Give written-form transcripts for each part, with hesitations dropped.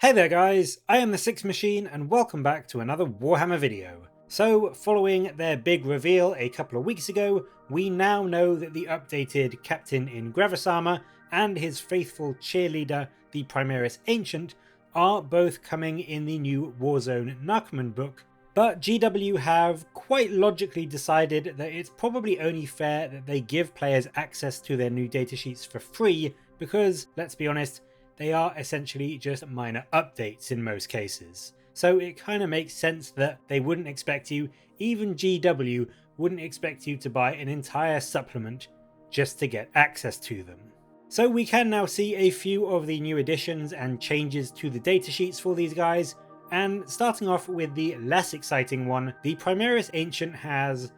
Hey there guys, I am the Six Machine and welcome back to another Warhammer video. So, following their big reveal a couple of weeks ago, we now know that the updated Captain in Gravis Armour and his faithful cheerleader, the Primaris Ancient, are both coming in the new Warzone Nachmund book, but GW have quite logically decided that it's probably only fair that they give players access to their new datasheets for free because, let's be honest, they are essentially just minor updates in most cases. So it kind of makes sense that they wouldn't expect you, even GW wouldn't expect you to buy an entire supplement just to get access to them. So we can now see a few of the new additions and changes to the datasheets for these guys, and starting off with the less exciting one, the Primaris Ancient has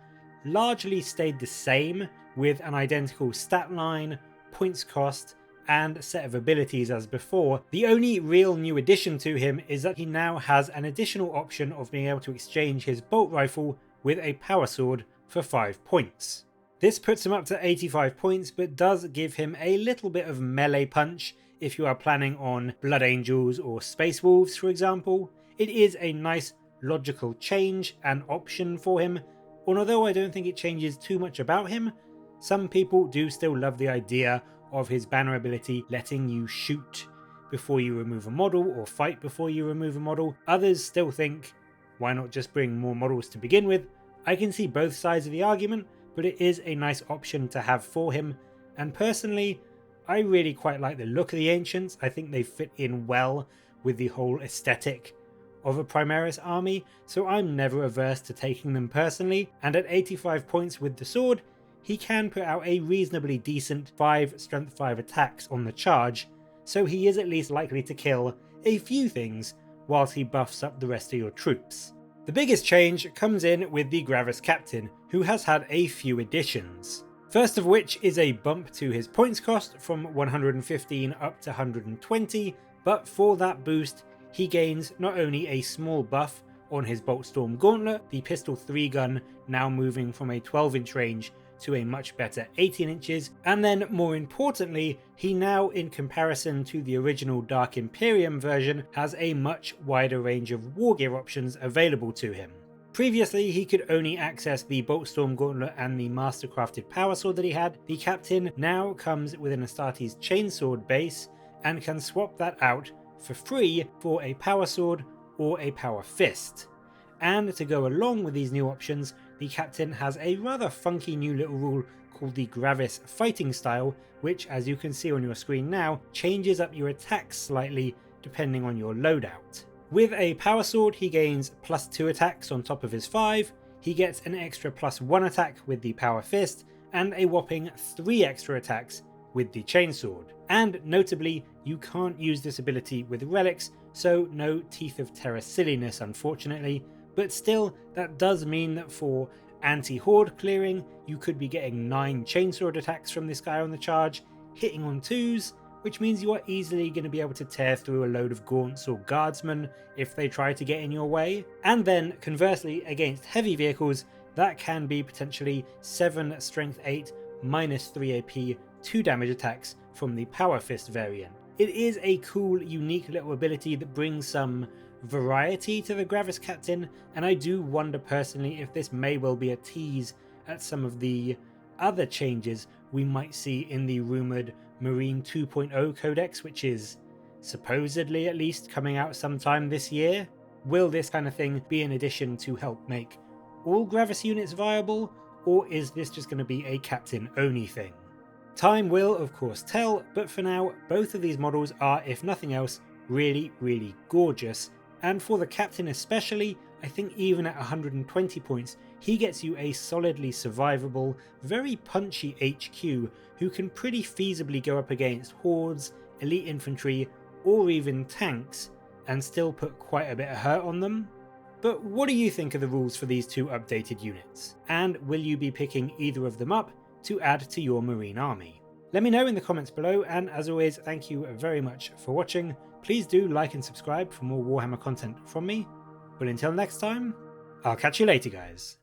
largely stayed the same with an identical stat line, points cost, and set of abilities as before. The only real new addition to him is that he now has an additional option of being able to exchange his bolt rifle with a power sword for 5 points. This puts him up to 85 points, but does give him a little bit of melee punch if you are planning on Blood Angels or Space Wolves, for example. It is a nice logical change and option for him, and although I don't think it changes too much about him, some people do still love the idea of his banner ability letting you shoot before you remove a model or fight before you remove a model. Others still think, why not just bring more models to begin with? I can see both sides of the argument, but it is a nice option to have for him, and personally I really quite like the look of the Ancients. I think they fit in well with the whole aesthetic of a Primaris army, so I'm never averse to taking them personally, and at 85 points with the sword, he can put out a reasonably decent 5 strength 5 attacks on the charge, so he is at least likely to kill a few things whilst he buffs up the rest of your troops. The biggest change comes in with the Gravis Captain, who has had a few additions. First of which is a bump to his points cost from 115 up to 120, but for that boost he gains not only a small buff on his Boltstorm Gauntlet, the pistol 3 gun now moving from a 12-inch range to a much better 18 inches, and then more importantly, he now, in comparison to the original Dark Imperium version, has a much wider range of war gear options available to him. Previously, he could only access the Boltstorm Gauntlet and the Mastercrafted Power Sword that he had. The Captain now comes with an Astartes Chainsword base and can swap that out for free for a Power Sword or a Power Fist. And to go along with these new options, the Captain has a rather funky new little rule called the Gravis Fighting Style, which, as you can see on your screen now, changes up your attacks slightly depending on your loadout. With a Power Sword, he gains +2 attacks on top of his 5, he gets an extra +1 attack with the Power Fist, and a whopping 3 extra attacks with the Chainsword. And notably, you can't use this ability with relics, so no Teeth of Terror silliness unfortunately, but still that does mean that for anti-horde clearing you could be getting 9 chainsword attacks from this guy on the charge, hitting on 2s, which means you are easily going to be able to tear through a load of gaunts or guardsmen if they try to get in your way. And then conversely, against heavy vehicles, that can be potentially 7 strength 8 -3 AP 2 damage attacks from the Power Fist variant. It is a cool, unique little ability that brings some variety to the Gravis Captain, and I do wonder personally if this may well be a tease at some of the other changes we might see in the rumoured Marine 2.0 Codex, which is supposedly at least coming out sometime this year. Will this kind of thing be an addition to help make all Gravis units viable, or is this just going to be a Captain only thing? Time will of course tell, but for now both of these models are, if nothing else, really gorgeous, and for the Captain especially, I think even at 120 points he gets you a solidly survivable, very punchy HQ who can pretty feasibly go up against hordes, elite infantry, or even tanks and still put quite a bit of hurt on them. But what do you think of the rules for these two updated units? And will you be picking either of them up to add to your Marine army? Let me know in the comments below, and as always, thank you very much for watching. Please do like and subscribe for more Warhammer content from me. But until next time, I'll catch you later guys.